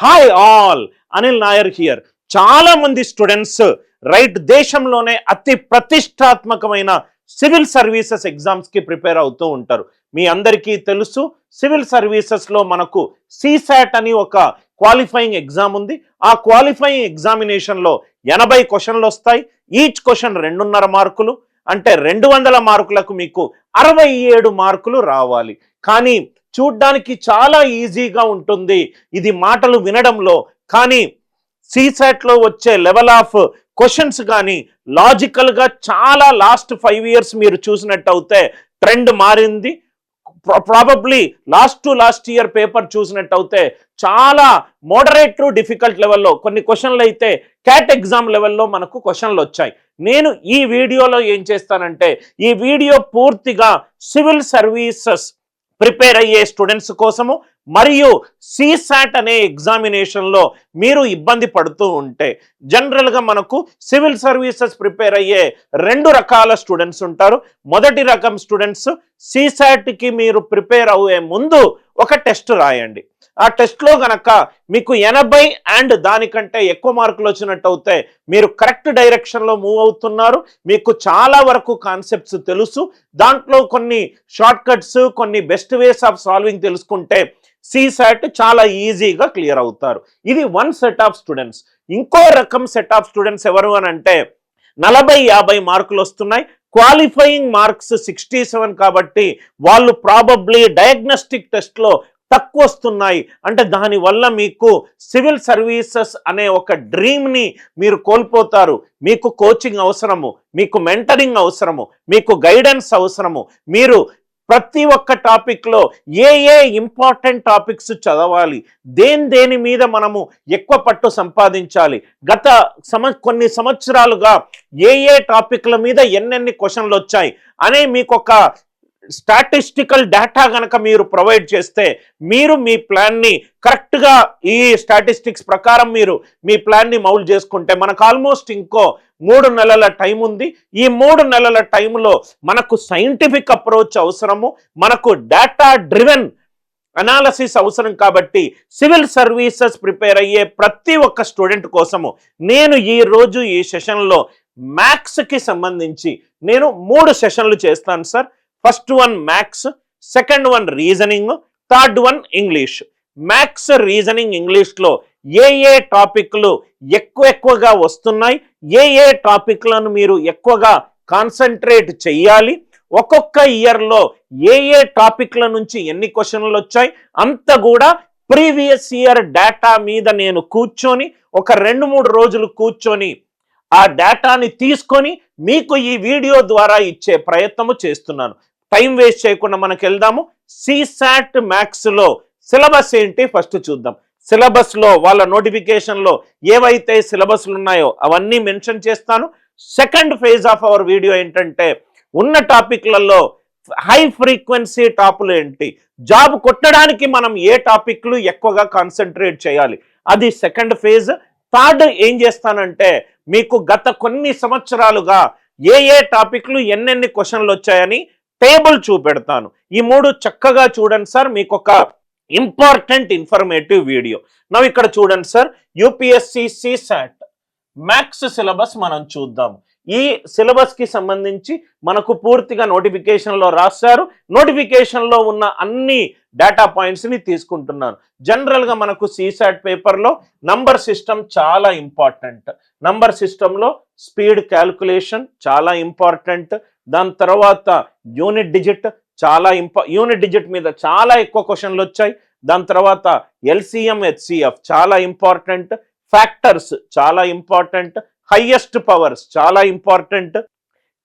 Hi all, Anil Nair here. చాలా మంది students దేశంలోనే అతి ప్రతిష్టాత్మకమైన సివిల్ సర్వీసెస్ ఎగ్జామ్స్ కి ప్రిపేర్ అవుతూ ఉంటారు. మీ అందరికీ తెలుసు, సివిల్ సర్వీసెస్ లో మనకు సిసాట్ అని ఒక క్వాలిఫైయింగ్ ఎగ్జామ్ ఉంది. ఆ క్వాలిఫైయింగ్ ఎగ్జామినేషన్ లో 80 క్వశ్చన్లు వస్తాయి. ఈచ్ క్వశ్చన్ 2.5 మార్కులు, అంటే 200 మార్కులకు మీకు 67 మార్కులు రావాలి. కానీ చూడ్డానికి చాలా ఈజీగా ఉంటుంది ఇది మాటలు వినడంలో, కానీ సిసాట్ లో వచ్చే లెవెల్ ఆఫ్ క్వశ్చన్స్ కానీ లాజికల్ గా చాలా లాస్ట్ 5 years మీరు చూసినట్టయితే ట్రెండ్ మారింది. ప్రాబబ్లీ లాస్ట్ ఇయర్ పేపర్ చూసినట్టయితే చాలా మోడరేట్ టు డిఫికల్ట్ లెవెల్లో కొన్ని క్వశ్చన్లు అయితే క్యాట్ ఎగ్జామ్ లెవెల్లో మనకు క్వశ్చన్లు వచ్చాయి. నేను ఈ వీడియోలో ఏం చేస్తానంటే, ఈ వీడియో పూర్తిగా సివిల్ సర్వీసెస్ ప్రిపేర్ అయ్యే స్టూడెంట్స్ కోసము, మరియు సిసాట్ అనే ఎగ్జామినేషన్లో మీరు ఇబ్బంది పడుతూ ఉంటే, జనరల్గా మనకు సివిల్ సర్వీసెస్ ప్రిపేర్ అయ్యే 2 రకాల స్టూడెంట్స్ ఉంటారు. మొదటి రకం స్టూడెంట్స్ సిసాట్కి మీరు ప్రిపేర్ అయ్యే ముందు ఒక టెస్ట్ రాయండి. ఆ టెస్ట్లో గనక మీకు 80 అండ్ దానికంటే ఎక్కువ మార్కులు వచ్చినట్టు అవుతే మీరు కరెక్ట్ డైరెక్షన్లో మూవ్ అవుతున్నారు. మీకు చాలా వరకు కాన్సెప్ట్స్ తెలుసు, దాంట్లో కొన్ని షార్ట్ కట్స్, కొన్ని బెస్ట్ వేస్ ఆఫ్ సాల్వింగ్ తెలుసుకుంటే సిసాట్ చాలా ఈజీగా క్లియర్ అవుతారు. ఇది 1 సెట్ ఆఫ్ స్టూడెంట్స్. ఇంకో రకం సెట్ ఆఫ్ స్టూడెంట్స్ ఎవరు అని అంటే, 40-50 మార్కులు వస్తున్నాయి, క్వాలిఫైయింగ్ మార్క్స్ 67 కాబట్టి వాళ్ళు ప్రాబబ్లీ డయాగ్నోస్టిక్ టెస్ట్లో తక్కువ వస్తున్నాయి. అంటే దానివల్ల మీకు సివిల్ సర్వీసెస్ అనే ఒక డ్రీమ్ని మీరు కోల్పోతారు. మీకు కోచింగ్ అవసరము, మీకు మెంటరింగ్ అవసరము, మీకు గైడెన్స్ అవసరము. మీరు ప్రతి ఒక్క టాపిక్లో ఏ ఇంపార్టెంట్ టాపిక్స్ చదవాలి, దేని మీద మనము ఎక్కువ పట్టు సంపాదించాలి, గత కొన్ని సంవత్సరాలుగా ఏ టాపిక్ల మీద ఎన్నెన్ని క్వశ్చన్లు వచ్చాయి అనే మీకు ఒక స్టాటిస్టికల్ డేటా గనక మీరు ప్రొవైడ్ చేస్తే, మీరు మీ ప్లాన్ని కరెక్ట్గా ఈ స్టాటిస్టిక్స్ ప్రకారం మీరు మీ ప్లాన్ని మౌల్డ్ చేసుకుంటే, మనకు ఆల్మోస్ట్ ఇంకో 3 నెలల టైం ఉంది. ఈ 3 నెలల టైంలో మనకు సైంటిఫిక్ అప్రోచ్ అవసరము, మనకు డేటా డ్రివెన్ అనాలసిస్ అవసరం. కాబట్టి సివిల్ సర్వీసెస్ ప్రిపేర్ అయ్యే ప్రతి ఒక్క స్టూడెంట్ కోసము నేను ఈరోజు ఈ సెషన్లో మ్యాథ్స్కి సంబంధించి నేను 3 సెషన్లు చేస్తాను sir. First one maths, second one reasoning, third one English. Maths, reasoning, ఇంగ్లీష్లో ఏ టాపిక్లు ఎక్కువగా వస్తున్నాయి, ఏ టాపిక్లను మీరు ఎక్కువగా కాన్సన్ట్రేట్ చెయ్యాలి, ఒక్కొక్క ఇయర్లో ఏ టాపిక్ల నుంచి ఎన్ని క్వశ్చన్లు వచ్చాయి అంత కూడా ప్రీవియస్ ఇయర్ డేటా మీద నేను కూర్చొని ఒక 2-3 రోజులు కూర్చొని ఆ డేటాని తీసుకొని మీకు ఈ వీడియో ద్వారా ఇచ్చే ప్రయత్నము చేస్తున్నాను. టైం వేస్ట్ చేయకుండా మనకు వెళ్దాము. సిసాట్ మ్యాథ్స్లో సిలబస్ ఏంటి ఫస్ట్ చూద్దాం. సిలబస్లో వాళ్ళ నోటిఫికేషన్లో ఏవైతే సిలబస్లు ఉన్నాయో అవన్నీ మెన్షన్ చేస్తాను. Second phase of our video ఏంటంటే, ఉన్న టాపిక్లలో హై ఫ్రీక్వెన్సీ టాపులు ఏంటి, జాబ్ కొట్టడానికి మనం ఏ టాపిక్లు ఎక్కువగా కాన్సన్ట్రేట్ చేయాలి, అది సెకండ్ ఫేజ్. థర్డ్ ఏం చేస్తానంటే, మీకు గత కొన్ని సంవత్సరాలుగా ఏ టాపిక్లు ఎన్నెన్ని క్వశ్చన్లు వచ్చాయని టేబుల్ చూపెడతాను. ఈ 3 చక్కగా చూడండి సార్, మీకు ఒక ఇంపార్టెంట్ ఇన్ఫర్మేటివ్ వీడియో. నవ్వు ఇక్కడ చూడండి sir, UPSC CSAT maths syllabus మనం చూద్దాం. ఈ సిలబస్కి సంబంధించి మనకు పూర్తిగా నోటిఫికేషన్లో రాశారు. నోటిఫికేషన్లో ఉన్న అన్ని డేటా పాయింట్స్ని తీసుకుంటున్నాను. జనరల్గా మనకు సిసాట్ పేపర్లో నంబర్ సిస్టమ్ చాలా ఇంపార్టెంట్. నంబర్ సిస్టంలో స్పీడ్ క్యాల్కులేషన్ చాలా ఇంపార్టెంట్. దాని తర్వాత యూనిట్ డిజిట్ చాలా యూనిట్ డిజిట్ మీద చాలా ఎక్కువ క్వశ్చన్లు వచ్చాయి. దాని తర్వాత ఎల్సిఎం, హెచ్సిఎఫ్ చాలా ఇంపార్టెంట్. ఫ్యాక్టర్స్ చాలా ఇంపార్టెంట్. హైయెస్ట్ పవర్స్ చాలా ఇంపార్టెంట్.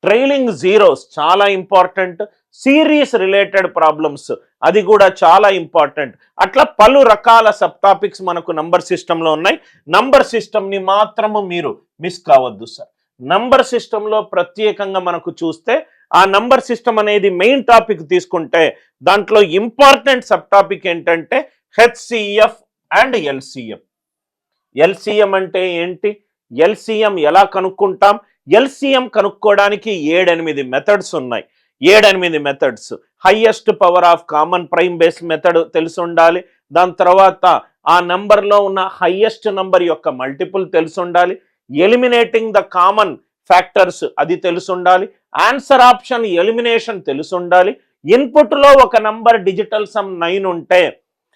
ట్రైలింగ్ జీరోస్ చాలా ఇంపార్టెంట్. సిరీస్ రిలేటెడ్ ప్రాబ్లమ్స్ అది కూడా చాలా ఇంపార్టెంట్. అట్లా పలు రకాల సబ్ టాపిక్స్ మనకు నంబర్ సిస్టంలో ఉన్నాయి. నంబర్ సిస్టమ్ని మాత్రము మీరు మిస్ కావద్దు సార్. నంబర్ సిస్టంలో ప్రత్యేకంగా మనకు చూస్తే, ఆ నంబర్ సిస్టమ్ అనేది మెయిన్ టాపిక్ తీసుకుంటే దాంట్లో ఇంపార్టెంట్ సబ్ టాపిక్ ఏంటంటే హెచ్సిఎఫ్ అండ్ ఎల్సిఎం. ఎల్సిఎం అంటే ఏంటి, ఎల్సిఎం ఎలా కనుక్కుంటాం, ఎల్సిఎం కనుక్కోవడానికి 7-8 మెథడ్స్ ఉన్నాయి. 7-8 methods. Highest power of common prime base method తెలిసి ఉండాలి. దాని తర్వాత ఆ నంబర్లో ఉన్న హైయెస్ట్ నంబర్ యొక్క మల్టిపుల్ తెలిసి ఉండాలి. ఎలిమినేటింగ్ ద కామన్ ఫ్యాక్టర్స్ అది తెలిసి ఉండాలి. ఆన్సర్ ఆప్షన్ ఎలిమినేషన్ తెలిసి ఉండాలి. ఇన్పుట్లో ఒక నంబర్ డిజిటల్ సమ్ 9 ఉంటే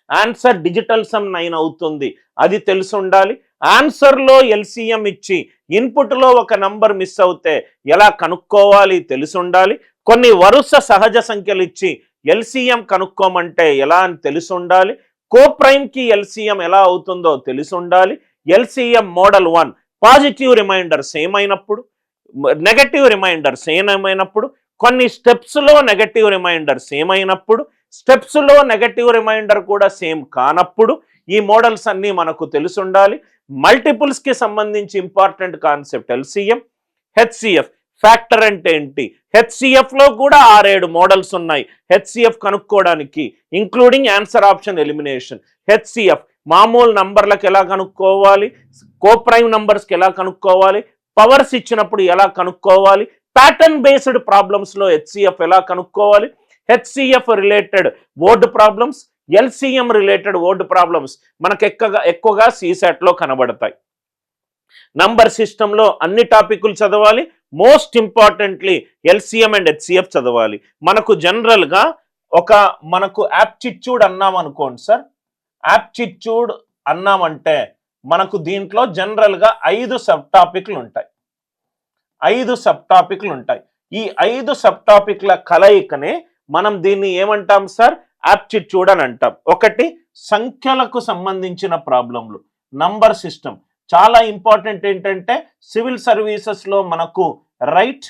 ఆన్సర్ డిజిటల్ సమ్ 9 అవుతుంది, అది తెలిసి ఉండాలి. ఆన్సర్లో ఎల్సిఎం ఇచ్చి ఇన్పుట్లో ఒక నంబర్ మిస్ అవుతే ఎలా కనుక్కోవాలి తెలిసి ఉండాలి. కొన్ని వరుస సహజ సంఖ్యలు ఇచ్చి ఎల్సిఎం కనుక్కోమంటే ఎలా అని తెలిసి ఉండాలి. కోప్రైమ్కి ఎల్సిఎం ఎలా అవుతుందో తెలిసి ఉండాలి. LCM model 1 positive remainder same అయినప్పుడు, నెగటివ్ రిమైండర్ సేమ్ అయినప్పుడు, కొన్ని స్టెప్స్లో నెగటివ్ రిమైండర్ సేమ్ అయినప్పుడు, స్టెప్స్లో నెగటివ్ రిమైండర్ కూడా సేమ్ కానప్పుడు ఈ మోడల్స్ అన్నీ మనకు తెలిసి ఉండాలి. మల్టిపుల్స్కి సంబంధించి important concept LCM, HCF. Factor అంటే ఏంటి? హెచ్సిఎఫ్లో కూడా 6-7 మోడల్స్ ఉన్నాయి హెచ్సిఎఫ్ కనుక్కోవడానికి, including answer option elimination. HCF మామూలు నంబర్లకు ఎలా కనుక్కోవాలి, కోప్రైమ్ నంబర్స్కి ఎలా కనుక్కోవాలి, పవర్స్ ఇచ్చినప్పుడు ఎలా కనుక్కోవాలి, ప్యాటర్న్ బేస్డ్ ప్రాబ్లమ్స్లో హెచ్సిఎఫ్ ఎలా కనుక్కోవాలి, HCF related word problems, LCM related word problems మనకు ఎక్కువగా సిసాట్లో కనబడతాయి. నంబర్ సిస్టంలో అన్ని టాపిక్లు చదవాలి. Most importantly LCM and HCF చదవాలి. మనకు జనరల్గా మనకు యాప్టిట్యూడ్ అన్నాం అనుకోండి సార్, యాప్టిట్యూడ్ అన్నామంటే మనకు దీంట్లో జనరల్గా 5 సబ్ టాపిక్లు ఉంటాయి. 5 సబ్ టాపిక్లు ఉంటాయి. ఈ 5 సబ్ టాపిక్ల కలయికనే మనం దీన్ని ఏమంటాం సార్? యాప్టిట్యూడ్ అని అంటాం. ఒకటి సంఖ్యలకు సంబంధించిన ప్రాబ్లంలు, నంబర్ సిస్టమ్ చాలా ఇంపార్టెంట్. ఏంటంటే సివిల్ సర్వీసెస్లో మనకు రైట్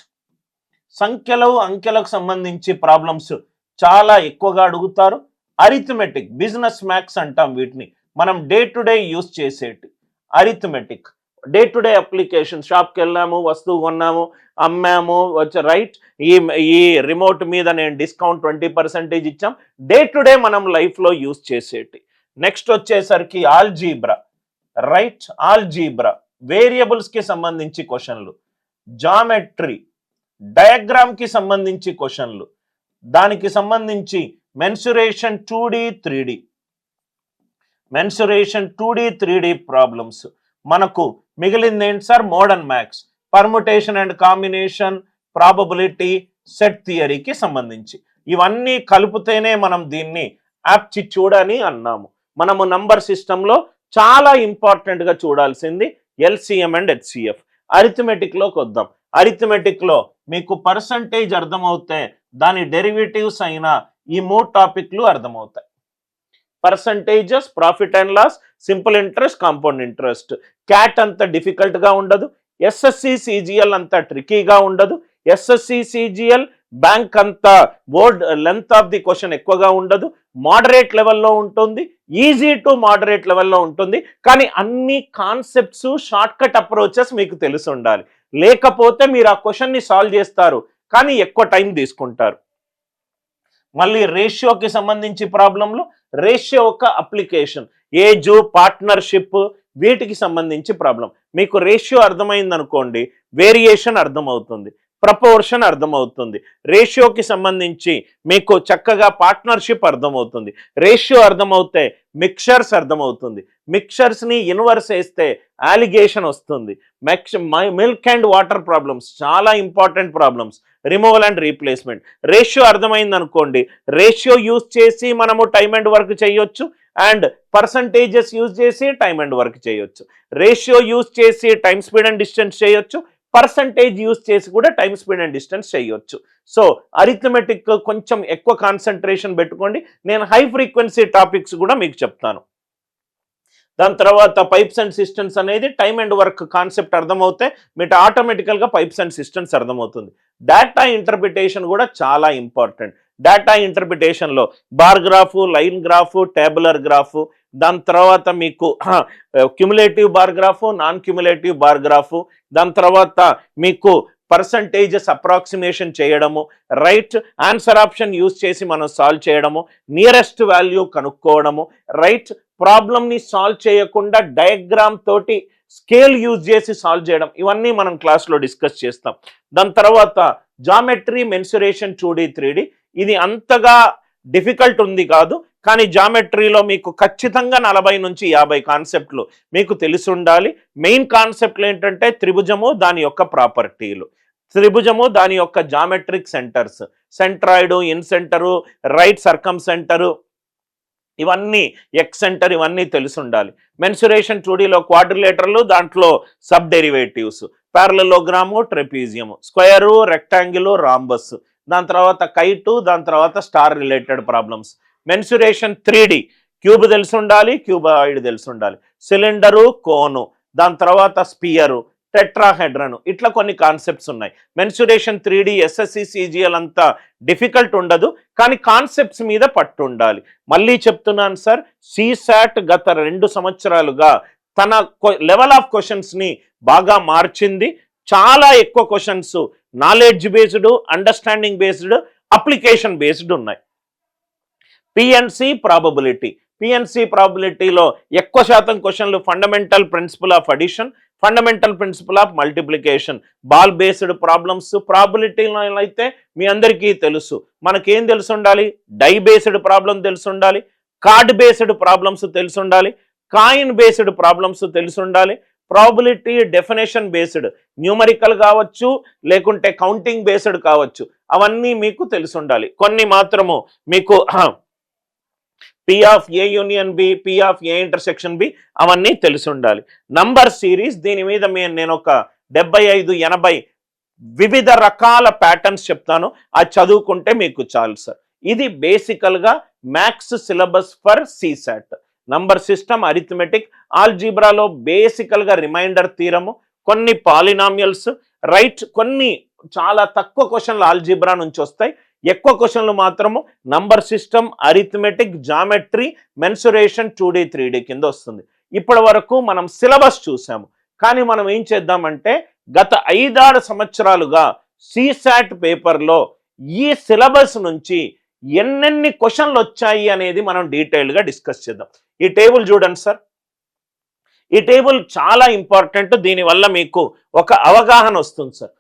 సంఖ్యలు అంకెలకు సంబంధించి ప్రాబ్లమ్స్ చాలా ఎక్కువగా అడుగుతారు. అరిథమెటిక్, బిజినెస్ మ్యాథ్స్ అంటాం వీటిని, మనం డే టు డే యూస్ చేసేటి. Arithmetic day to day application, షాప్కి వెళ్ళాము, వస్తువు కొన్నాము, అమ్మాము, రైట్, ఈ రిమోట్ మీద నేను డిస్కౌంట్ 20% ఇచ్చాం, డే టు డే మనం లైఫ్లో యూస్ చేసేటి. నెక్స్ట్ వచ్చేసరికి ఆల్జీబ్రా, రైట్, ఆల్జీబ్రా వేరియబుల్స్కి సంబంధించి క్వశ్చన్లు, జామెట్రీ, డయాగ్రామ్కి సంబంధించి క్వశ్చన్లు, దానికి సంబంధించి mensuration 2D 3D, mensuration 2D 3D problems. మనకు మిగిలింది ఏంటి sir? Modern maths, permutation and combination, probability, set థియరీకి సంబంధించి. ఇవన్నీ కలిపితేనే మనం దీన్ని యాప్టిట్యూడ్ అని అన్నాము. మనము నంబర్ సిస్టంలో చాలా ఇంపార్టెంట్గా చూడాల్సింది ఎల్సిఎం అండ్ హెచ్సిఎఫ్. అరిథమెటిక్లోకి వద్దాం. అరిథమెటిక్లో మీకు పర్సంటేజ్ అర్థమవుతే దాని డెరివేటివ్స్ అయిన ఈ 3 టాపిక్లు అర్థమవుతాయి. Percentages, profit and loss, simple interest, compound interest. CAT అంత డిఫికల్ట్గా ఉండదు, ఎస్ఎస్సి సిజిఎల్ అంత ట్రికీగా ఉండదు. ఎస్ఎస్సి సిజిఎల్ బ్యాంక్ అంత word length of the question ఎక్కువగా ఉండదు, మోడరేట్ లెవెల్లో ఉంటుంది, ఈజీ టు మోడరేట్ లెవెల్లో ఉంటుంది. కానీ అన్ని కాన్సెప్ట్స్, షార్ట్ కట్ అప్రోచెస్ మీకు తెలిసి ఉండాలి. లేకపోతే మీరు ఆ క్వశ్చన్ని సాల్వ్ చేస్తారు కానీ ఎక్కువ టైం తీసుకుంటారు. మళ్ళీ రేషియోకి సంబంధించి ప్రాబ్లంలు, రేషియో ఒక అప్లికేషన్, ఏజ్, పార్ట్నర్షిప్, వీటికి సంబంధించి ప్రాబ్లం. మీకు రేషియో అర్థమైంది అనుకోండి, వేరియేషన్ అర్థమవుతుంది, ప్రపోర్షన్ అర్థమవుతుంది. రేషియోకి సంబంధించి మీకు చక్కగా పార్ట్నర్షిప్ అర్థమవుతుంది. రేషియో అర్థమవుతే మిక్చర్స్ అర్థమవుతుంది. మిక్చర్స్ని ఇన్వర్స్ వేస్తే అలిగేషన్ వస్తుంది. మిల్క్ అండ్ వాటర్ ప్రాబ్లమ్స్ చాలా important problems, removal and replacement. Ratio అర్థమైంది అనుకోండి, రేషియో యూజ్ చేసి మనము టైమ్ అండ్ వర్క్ చేయొచ్చు, అండ్ పర్సంటేజెస్ యూజ్ చేసి టైమ్ అండ్ వర్క్ చేయొచ్చు. రేషియో యూజ్ చేసి టైమ్ స్పీడ్ అండ్ డిస్టెన్స్ చేయొచ్చు, పర్సంటేజ్ యూజ్ చేసి కూడా టైమ్ స్పీడ్ అండ్ డిస్టెన్స్ చేయొచ్చు. సో అరిథమెటిక్ కొంచెం ఎక్కువ కాన్సన్ట్రేషన్ పెట్టుకోండి. నేను హై ఫ్రీక్వెన్సీ టాపిక్స్ కూడా మీకు చెప్తాను. దాని తర్వాత పైప్స్ అండ్ సిస్టమ్స్ అనేది టైమ్ అండ్ వర్క్ కాన్సెప్ట్ అర్థమవుతే మీకు ఆటోమేటికల్గా పైప్స్ అండ్ సిస్టమ్స్ అర్థమవుతుంది. డేటా ఇంటర్ప్రిటేషన్ కూడా చాలా ఇంపార్టెంట్. డేటా ఇంటర్ప్రిటేషన్లో bar graph, line graph, tabular graph, దాని తర్వాత మీకు cumulative bar graph, non cumulative bar graph, దాని తర్వాత మీకు పర్సంటేజెస్ అప్రాక్సిమేషన్ చేయడము, రైట్, ఆన్సర్ ఆప్షన్ యూజ్ చేసి మనం సాల్వ్ చేయడము, నియరెస్ట్ వాల్యూ కనుక్కోవడము, రైట్, ప్రాబ్లమ్ని సాల్వ్ చేయకుండా డయాగ్రామ్ తోటి స్కేల్ యూజ్ చేసి సాల్వ్ చేయడం, ఇవన్నీ మనం క్లాస్లో డిస్కస్ చేస్తాం. దాని తర్వాత జామెట్రీ, మెన్సురేషన్ 2D 3D, ఇది అంతగా డిఫికల్ట్ ఉంది కాదు, కానీ జామెట్రీలో మీకు ఖచ్చితంగా 40 నుంచి 50 కాన్సెప్ట్లు మీకు తెలిసి ఉండాలి. మెయిన్ కాన్సెప్ట్లు ఏంటంటే త్రిభుజము, దాని యొక్క ప్రాపర్టీలు, త్రిభుజము దాని యొక్క geometric centres, centroid, incentre, right circumcentre, ఇవన్నీ ఎక్స్ సెంటర్, ఇవన్నీ తెలిసి ఉండాలి. మెన్సురేషన్ 2Dలో క్వాడ్రిలేటర్లు, దాంట్లో sub derivatives, parallelogram, trapezium, square, rectangle, rhombus, దాని తర్వాత కైటు, దాని తర్వాత star related problems. Mensuration 3D cube తెలిసి ఉండాలి, క్యూబాయిడ్ తెలిసి ఉండాలి, సిలిండరు, కోను, దాని తర్వాత స్పియరు, టెట్రాహెడ్రన్, ఇట్లా కొన్ని కాన్సెప్ట్స్ ఉన్నాయి. మెన్సురేషన్ 3D SSC CGL అంతా డిఫికల్ట్ ఉండదు, కానీ కాన్సెప్ట్స్ మీద పట్టు ఉండాలి. మళ్ళీ చెప్తున్నాను సార్, CSAT గత 2 సంవత్సరాలుగా తన లెవెల్ ఆఫ్ క్వశ్చన్స్ని బాగా మార్చింది. చాలా ఎక్కువ questions knowledge based, understanding based, application based ఉన్నాయి. పిఎన్సి ప్రాబబిలిటీలో ఎక్కువ శాతం క్వశ్చన్లు fundamental principle of addition, fundamental principle of multiplication, ball based problems. ప్రాబిలిటీలో అయితే మీ అందరికీ తెలుసు, మనకేం తెలిసి ఉండాలి, డై బేస్డ్ ప్రాబ్లం తెలిసి ఉండాలి, కార్డ్ బేస్డ్ ప్రాబ్లమ్స్ తెలిసి ఉండాలి, కాయిన్ బేస్డ్ ప్రాబ్లమ్స్ తెలిసి ఉండాలి, ప్రాబిలిటీ డెఫినేషన్ బేస్డ్, న్యూమరికల్ కావచ్చు, లేకుంటే కౌంటింగ్ బేస్డ్ కావచ్చు, అవన్నీ మీకు తెలిసి ఉండాలి. కొన్ని మాత్రము మీకు P of A union B, P of A intersection B, అవన్నీ తెలిసి ఉండాలి. నంబర్ సిరీస్, దీని మీద నేను ఒక 75-80 వివిధ రకాల ప్యాటర్న్స్ చెప్తాను, అది చదువుకుంటే మీకు చాలు సార్. ఇది బేసికల్గా maths syllabus for CSAT. Number system, arithmetic, ఆల్జీబ్రాలో బేసికల్గా రిమైండర్ థీరము, కొన్ని పాలినామియల్స్, రైట్, కొన్ని చాలా తక్కువ క్వశ్చన్లు ఆల్జీబ్రా నుంచి వస్తాయి, ఎక్కువ క్వశ్చన్లు మాత్రము number system, arithmetic, geometry, mensuration 2D 3D కింద వస్తుంది. ఇప్పటి వరకు మనం సిలబస్ చూసాము, కానీ మనం ఏం చేద్దామంటే గత 5-6 సంవత్సరాలుగా CSAT పేపర్లో ఈ సిలబస్ నుంచి ఎన్నెన్ని క్వశ్చన్లు వచ్చాయి అనేది మనం డీటెయిల్గా డిస్కస్ చేద్దాం. ఈ టేబుల్ చూడండి సార్, ఈ టేబుల్ చాలా ఇంపార్టెంట్, దీనివల్ల మీకు ఒక అవగాహన వస్తుంది సార్.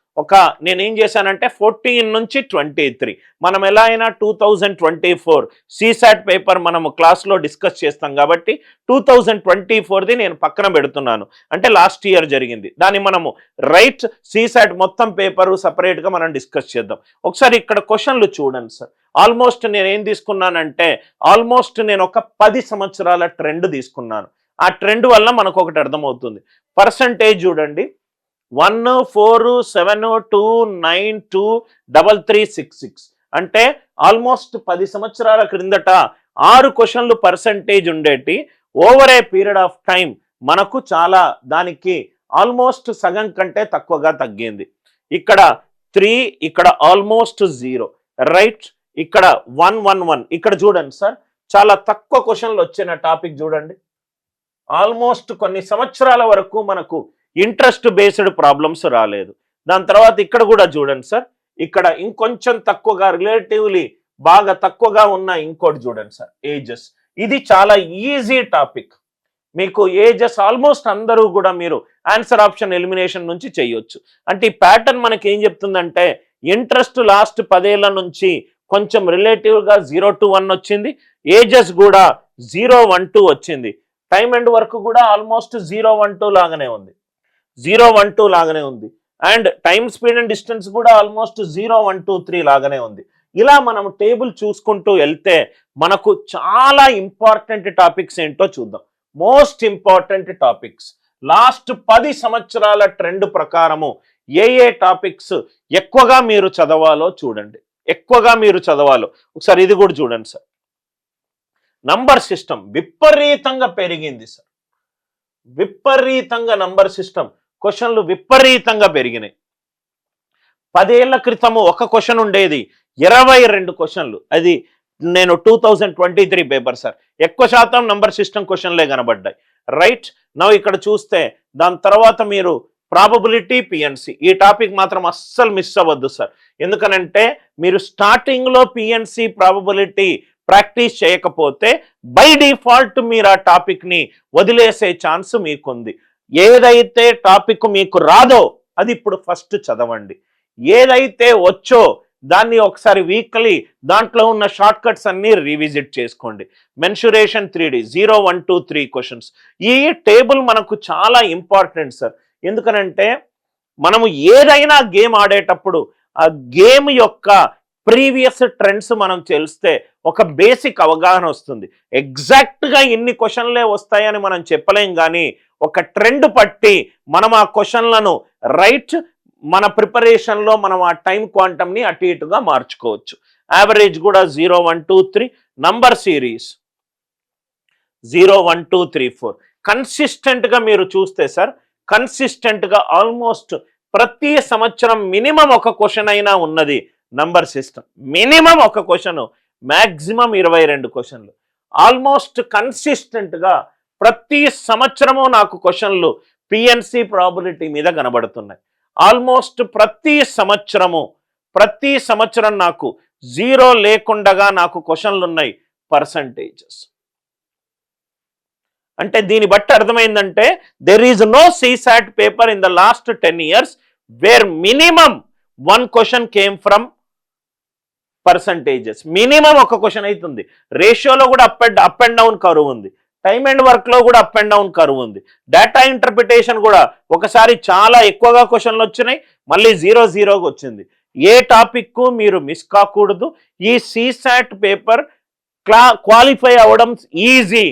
నేనేం చేశానంటే 14 నుంచి 23 మనం ఎలా అయినా 2024 CSAT పేపర్ మనము క్లాస్లో డిస్కస్ చేస్తాం కాబట్టి 2024ది నేను పక్కన పెడుతున్నాను, అంటే లాస్ట్ ఇయర్ జరిగింది, దాన్ని మనము రైట్ CSAT మొత్తం పేపరు సపరేట్గా మనం డిస్కస్ చేద్దాం. ఒకసారి ఇక్కడ క్వశ్చన్లు చూడండి సార్. ఆల్మోస్ట్ నేనేం తీసుకున్నానంటే నేను ఒక 10 సంవత్సరాల ట్రెండ్ తీసుకున్నాను. ఆ ట్రెండ్ వల్ల మనకు ఒకటి అర్థమవుతుంది. పర్సంటేజ్ చూడండి, 1, 4, 7, 2, 9, 2, 3, 3, 6, 6 అంటే ఆల్మోస్ట్ 10 సంవత్సరాల క్రిందట 6 క్వశ్చన్లు percentage Undeti. Over a period of time మనకు చాలా దానికి ఆల్మోస్ట్ సగం కంటే తక్కువగా తగ్గింది. ఇక్కడ 3, ఇక్కడ ఆల్మోస్ట్ 0, రైట్, ఇక్కడ 1, 1, 1. ఇక్కడ చూడండి సార్, చాలా తక్కువ క్వశ్చన్లు వచ్చిన టాపిక్ చూడండి. ఆల్మోస్ట్ కొన్ని సంవత్సరాల వరకు మనకు ఇంట్రెస్ట్ బేస్డ్ ప్రాబ్లమ్స్ రాలేదు. దాని తర్వాత ఇక్కడ కూడా చూడండి సార్, ఇక్కడ ఇంకొంచెం తక్కువగా రిలేటివ్లీ బాగా తక్కువగా ఉన్న ఇంకోటి చూడండి సార్, ఏజెస్. ఇది చాలా ఈజీ టాపిక్, మీకు ఏజెస్ ఆల్మోస్ట్ అందరూ కూడా మీరు ఆన్సర్ ఆప్షన్ ఎలిమినేషన్ నుంచి చేయొచ్చు. అంటే ఈ ప్యాటర్న్ మనకి ఏం చెప్తుందంటే ఇంట్రెస్ట్ లాస్ట్ 10 ఏళ్ల నుంచి కొంచెం రిలేటివ్గా 0 to 1 వచ్చింది, ఏజెస్ కూడా 0, 1, 2 వచ్చింది, టైం అండ్ వర్క్ కూడా ఆల్మోస్ట్ 0, 1, 2 లాగానే ఉంది, 0, 1, 2 లాగానే ఉంది, and time speed and distance కూడా ఆల్మోస్ట్ 0, 1, 2, 3 లాగానే ఉంది. ఇలా మనం టేబుల్ చూసుకుంటూ వెళ్తే మనకు చాలా ఇంపార్టెంట్ టాపిక్స్ ఏంటో చూద్దాం. మోస్ట్ ఇంపార్టెంట్ టాపిక్స్ లాస్ట్ 10 సంవత్సరాల ట్రెండ్ ప్రకారము ఏ టాపిక్స్ ఎక్కువగా మీరు చదవాలో చూడండి, ఒకసారి ఇది కూడా చూడండి సార్. నంబర్ సిస్టమ్ విపరీతంగా పెరిగింది సార్, విపరీతంగా నంబర్ సిస్టమ్ క్వశ్చన్లు విపరీతంగా పెరిగినాయి. 10 ఏళ్ల క్రితము ఒక క్వశ్చన్ ఉండేది, 22 క్వశ్చన్లు. అది నేను 2023 పేపర్ సార్, ఎక్కువ శాతం నంబర్ సిస్టమ్ క్వశ్చన్లే కనబడ్డాయి, రైట్. నా ఇక్కడ చూస్తే దాని తర్వాత మీరు ప్రాబబిలిటీ, పిఎన్సి, ఈ టాపిక్ మాత్రం అస్సలు మిస్ అవ్వద్దు సార్. ఎందుకనంటే మీరు స్టార్టింగ్లో పిఎన్సి ప్రాబబిలిటీ ప్రాక్టీస్ చేయకపోతే బై డిఫాల్ట్ మీరు ఆ టాపిక్ని వదిలేసే ఛాన్స్ మీకుంది. ఏదైతే టాపిక్ మీకు రాదో అది ఇప్పుడు ఫస్ట్ చదవండి, ఏదైతే వచ్చో దాన్ని ఒకసారి వీక్లీ దాంట్లో ఉన్న షార్ట్ కట్స్ అన్ని రీవిజిట్ చేసుకోండి. Mensuration 3D 0, 1, 2, 3 questions. ఈ టేబుల్ మనకు చాలా ఇంపార్టెంట్ సార్. ఎందుకనంటే మనము ఏదైనా గేమ్ ఆడేటప్పుడు ఆ గేమ్ యొక్క ప్రీవియస్ ట్రెండ్స్ మనం తెలిస్తే ఒక బేసిక్ అవగాహన వస్తుంది. ఎగ్జాక్ట్గా ఇన్ని క్వశ్చన్లే వస్తాయని మనం చెప్పలేం, కానీ ఒక ట్రెండ్ పట్టి మనం ఆ క్వశ్చన్లను రైట్ మన ప్రిపరేషన్లో మనం ఆ టైం క్వాంటమ్ని అటు ఇటుగా మార్చుకోవచ్చు. యావరేజ్ కూడా 0, 1, 2, 3. Number series 0, 1, 2, 3, 4. కన్సిస్టెంట్గా మీరు చూస్తే సార్, కన్సిస్టెంట్గా ఆల్మోస్ట్ ప్రతి సంవత్సరం మినిమం ఒక క్వశ్చన్ అయినా ఉన్నది నంబర్ సిస్టమ్. మినిమం ఒక క్వశ్చన్, మ్యాక్సిమం 22 క్వశ్చన్లు. ఆల్మోస్ట్ కన్సిస్టెంట్గా ప్రతి సంవత్సరము నాకు క్వశ్చన్లు పిఎన్సి ప్రాబిలిటీ మీద కనబడుతున్నాయి. ఆల్మోస్ట్ ప్రతి సంవత్సరం నాకు 0 లేకుండా నాకు క్వశ్చన్లు ఉన్నాయి పర్సంటేజెస్. అంటే దీన్ని బట్టి అర్థమైందంటే there is no CSAT paper in the last 10 years where minimum 1 question came from percentages. Minimum ఒక క్వశ్చన్ అవుతుంది. రేషియోలో కూడా అప్ అండ్ డౌన్ కరువు ఉంది. టైమ్ అండ్ వర్క్లో కూడా అప్ అండ్ డౌన్ కరువు ఉంది. డేటా ఇంటర్ప్రిటేషన్ కూడా ఒకసారి చాలా ఎక్కువగా క్వశ్చన్లు వచ్చినాయి, మళ్ళీ 0 వచ్చింది. ఏ టాపిక్ మీరు మిస్ కాకూడదు. ఈ CSAT పేపర్ క్వాలిఫై అవ్వడం ఈజీ.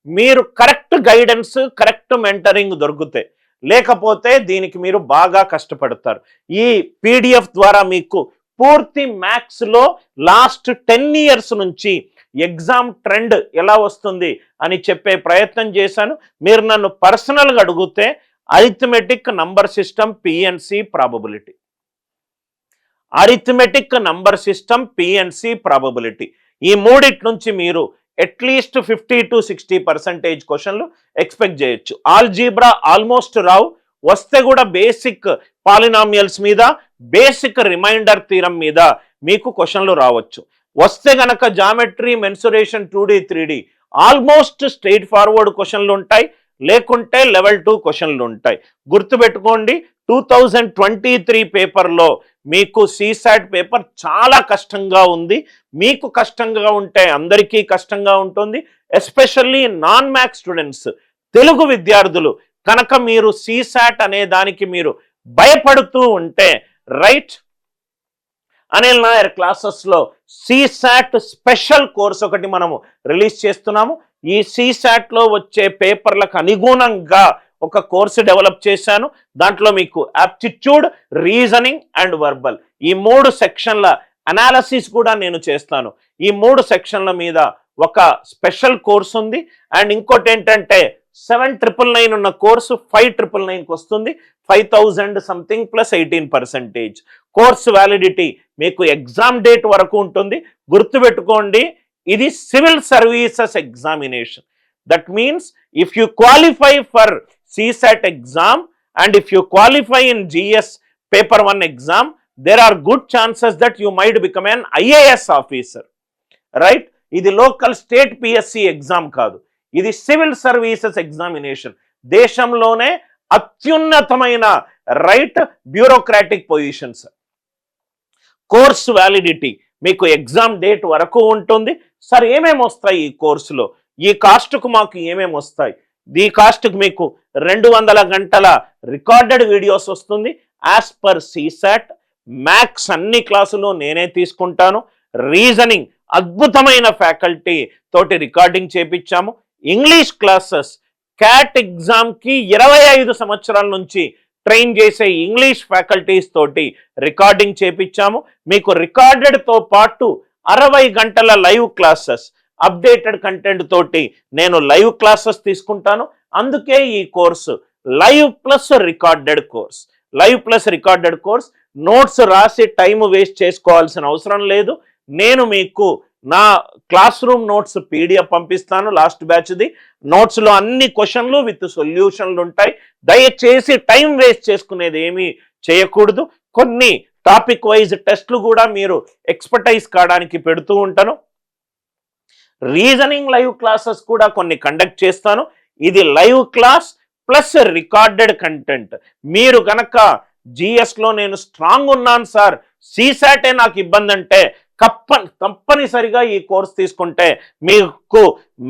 మీరు కరెక్ట్ గైడెన్స్, కరెక్ట్ మెంటరింగ్ దొరికితే, లేకపోతే దీనికి మీరు బాగా కష్టపడతారు. ఈ PDF ద్వారా మీకు పూర్తి మ్యాథ్స్లో లాస్ట్ 10 years నుంచి ఎగ్జామ్ ట్రెండ్ ఎలా వస్తుంది అని చెప్పే ప్రయత్నం చేశాను. మీరు నన్ను పర్సనల్గా అడిగితే arithmetic, number system, PNC probability. Arithmetic, number system, PNC probability, ఈ మూడిటి నుంచి మీరు అట్లీస్ట్ 50 to 60% క్వశ్చన్లు ఎక్స్పెక్ట్ చేయొచ్చు. ఆల్జీబ్రా ఆల్మోస్ట్ రావు, వస్తే కూడా బేసిక్ పాలినామియల్స్ మీద, బేసిక్ రిమైండర్ థీరం మీద మీకు క్వశ్చన్లు రావచ్చు. వస్తే గనక geometry, mensuration 2D 3D almost straightforward క్వశ్చన్లు ఉంటాయి, లేకుంటే లెవెల్ 2 క్వశ్చన్లు ఉంటాయి. గుర్తుపెట్టుకోండి, 2023 పేపర్లో మీకు CSAT పేపర్ చాలా కష్టంగా ఉంది. మీకు కష్టంగా ఉంటే అందరికీ కష్టంగా ఉంటుంది. Especially non maths students, Telugu విద్యార్థులు కనుక మీరు CSAT అనే దానికి మీరు భయపడుతూ ఉంటే, రైట్, అనిల్ నాయర్ క్లాసెస్లో CSAT స్పెషల్ కోర్స్ ఒకటి మనము రిలీజ్ చేస్తున్నాము. ఈ CSATలో వచ్చే పేపర్లకు అనుగుణంగా ఒక కోర్సు డెవలప్ చేశాను. దాంట్లో మీకు యాప్టిట్యూడ్, రీజనింగ్ అండ్ వర్బల్, ఈ 3 సెక్షన్ల అనాలసిస్ కూడా నేను చేస్తాను. ఈ 3 సెక్షన్ల మీద ఒక స్పెషల్ కోర్స్ ఉంది. అండ్ ఇంకోటి ఏంటంటే 7,999 ఉన్న కోర్సు 5,999కి వస్తుంది. 5,000 సంథింగ్ ప్లస్ 18%. కోర్సు వ్యాలిడిటీ మీకు ఎగ్జామ్ డేట్ వరకు ఉంటుంది. గుర్తుపెట్టుకోండి, ఇది civil services examination. That means if you qualify for CSAT exam and if you qualify in GS paper 1 exam, there are good chances that you might become an IAS officer, right. ఇది local state PSC exam కాదు, ఇది civil services examination. దేశంలోనే అత్యున్నతమైన right bureaucratic positions. Course validity మీకు exam date వరకు ఉంటుంది. Sir ఏమేమి వస్తాయి ఈ కోర్సులో, ఈ కాస్ట్కు మాకు ఏమేమి వస్తాయి? ఈ కాస్ట్కు మీకు 200 గంటల రికార్డెడ్ వీడియోస్ వస్తుంది. యాజ్ పర్ CSAT మ్యాథ్స్ అన్ని క్లాసులు నేనే తీసుకుంటాను. రీజనింగ్ అద్భుతమైన ఫ్యాకల్టీ తోటి రికార్డింగ్ చేపించాము. ఇంగ్లీష్ క్లాసెస్ క్యాట్ ఎగ్జామ్కి 25 సంవత్సరాల నుంచి ట్రైన్ చేసే ఇంగ్లీష్ ఫ్యాకల్టీస్ తోటి రికార్డింగ్ చేపించాము. మీకు రికార్డెడ్తో పాటు 60 గంటల లైవ్ క్లాసెస్, అప్డేటెడ్ కంటెంట్ తోటి నేను లైవ్ క్లాసెస్ తీసుకుంటాను. అందుకే ఈ course live plus recorded course. Live plus recorded course. Notes రాసి టైం వేస్ట్ చేసుకోవాల్సిన అవసరం లేదు. నేను మీకు నా క్లాస్ రూమ్ నోట్స్ PDF పంపిస్తాను. లాస్ట్ బ్యాచ్ది నోట్స్లో అన్ని క్వశ్చన్లు విత్ సొల్యూషన్లు ఉంటాయి. దయచేసి టైం వేస్ట్ చేసుకునేది ఏమీ చేయకూడదు. కొన్ని టాపిక్ వైజ్ టెస్ట్లు కూడా మీరు ఎక్స్పర్టైజ్ కావడానికి పెడుతూ ఉంటాను. రీజనింగ్ లైవ్ క్లాసెస్ కూడా కొన్ని కండక్ట్ చేస్తాను. ఇది live class plus recorded content. మీరు కనుక GSలో నేను స్ట్రాంగ్ ఉన్నాను సార్, సీసాటే నాకు ఇబ్బంది అంటే తప్పనిసరిగా ఈ కోర్స్ తీసుకుంటే మీకు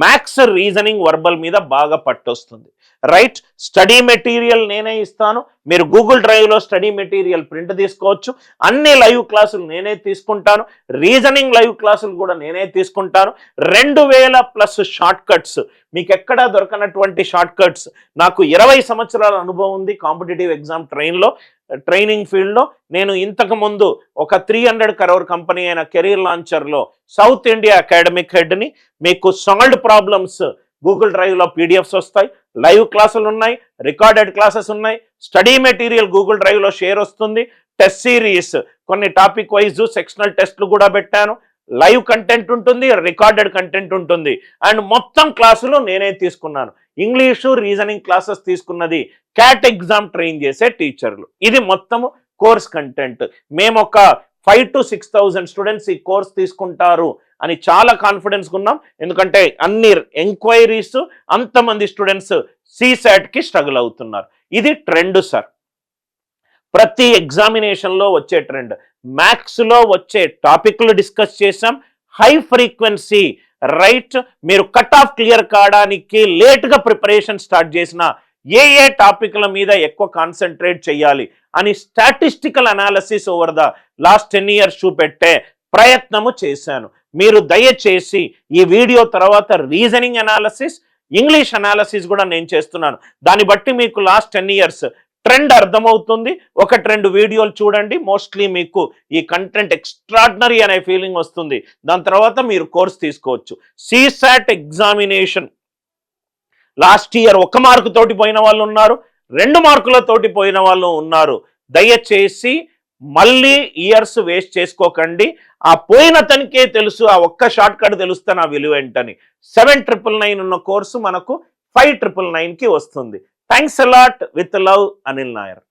మ్యాథ్స్, రీజనింగ్, వర్బల్ మీద బాగా పట్టొస్తుంది. రైట్, స్టడీ మెటీరియల్ నేనే ఇస్తాను. మీరు గూగుల్ డ్రైవ్లో స్టడీ మెటీరియల్ ప్రింట్ తీసుకోవచ్చు. అన్ని లైవ్ క్లాసులు నేనే తీసుకుంటాను. రీజనింగ్ లైవ్ క్లాసులు కూడా నేనే తీసుకుంటాను. 2000+ షార్ట్ కట్స్, మీకు ఎక్కడా దొరకనటువంటి షార్ట్ కట్స్. నాకు 20 సంవత్సరాల అనుభవం ఉంది కాంపిటేటివ్ ఎగ్జామ్ ట్రైనింగ్ ఫీల్డ్లో. నేను ఇంతకుముందు ఒక 300 crore కంపెనీ అయిన కెరీర్ లాంచర్లో సౌత్ ఇండియా అకాడమిక్ హెడ్ని. మీకు సాల్వ్డ్ ప్రాబ్లమ్స్ గూగుల్ డ్రైవ్లో పీడిఎఫ్స్ వస్తాయి, లైవ్ క్లాసులు ఉన్నాయి, రికార్డెడ్ క్లాసెస్ ఉన్నాయి, స్టడీ మెటీరియల్ గూగుల్ డ్రైవ్లో షేర్ వస్తుంది, టెస్ట్ సిరీస్, కొన్ని టాపిక్ వైజ్ సెక్షనల్ టెస్ట్లు కూడా పెట్టాను, లైవ్ కంటెంట్ ఉంటుంది, రికార్డెడ్ కంటెంట్ ఉంటుంది. అండ్ మొత్తం క్లాసులు నేనే తీసుకున్నాను. ఇంగ్లీషు, రీజనింగ్ క్లాసెస్ తీసుకున్నది క్యాట్ ఎగ్జామ్ ట్రైన్ చేసే టీచర్లు. ఇది మొత్తము కోర్స్ కంటెంట్. మేము ఒక 5,000 to 6,000 స్టూడెంట్స్ ఈ కోర్స్ తీసుకుంటారు అని చాలా కాన్ఫిడెన్స్ ఉన్నాం. ఎందుకంటే అన్ని ఎంక్వైరీస్, అంతమంది స్టూడెంట్స్ CSATకి స్ట్రగుల్ అవుతున్నారు. ఇది ట్రెండ్ సార్, ప్రతి ఎగ్జామినేషన్లో వచ్చే ట్రెండ్. మ్యాథ్స్లో వచ్చే టాపిక్లు డిస్కస్ చేసాం. హై ఫ్రీక్వెన్సీ, రైట్, మీరు కట్ ఆఫ్ క్లియర్ కావడానికి లేట్గా ప్రిపరేషన్ స్టార్ట్ చేసిన ఏ టాపిక్ల మీద ఎక్కువ కాన్సన్ట్రేట్ చేయాలి అని statistical analysis over the last 10 years చూపెట్టే ప్రయత్నము చేశాను. మీరు దయచేసి ఈ వీడియో తర్వాత రీజనింగ్ అనాలిసిస్, ఇంగ్లీష్ అనాలిసిస్ కూడా నేను చేస్తున్నాను. దాన్ని బట్టి మీకు లాస్ట్ 10 years ట్రెండ్ అర్థమవుతుంది. 1-2 వీడియోలు చూడండి, మోస్ట్లీ మీకు ఈ కంటెంట్ ఎక్స్ట్రాడినరీ అనే ఫీలింగ్ వస్తుంది. దాని తర్వాత మీరు కోర్స్ తీసుకోవచ్చు. CSAT examination last year 1 mark తోటి పోయిన వాళ్ళు ఉన్నారు, 2 మార్కులతోటి పోయిన వాళ్ళు ఉన్నారు. దయచేసి మళ్ళీ ఇయర్స్ వేస్ట్ చేసుకోకండి. ఆ పోయిన తనకే తెలుసు, ఆ ఒక్క షార్ట్ కట్ తెలుస్తే నా విలువ ఏంటని. 7,999 ఉన్న కోర్సు మనకు 5,999కి వస్తుంది. Thanks a lot. With love, Anil Nair.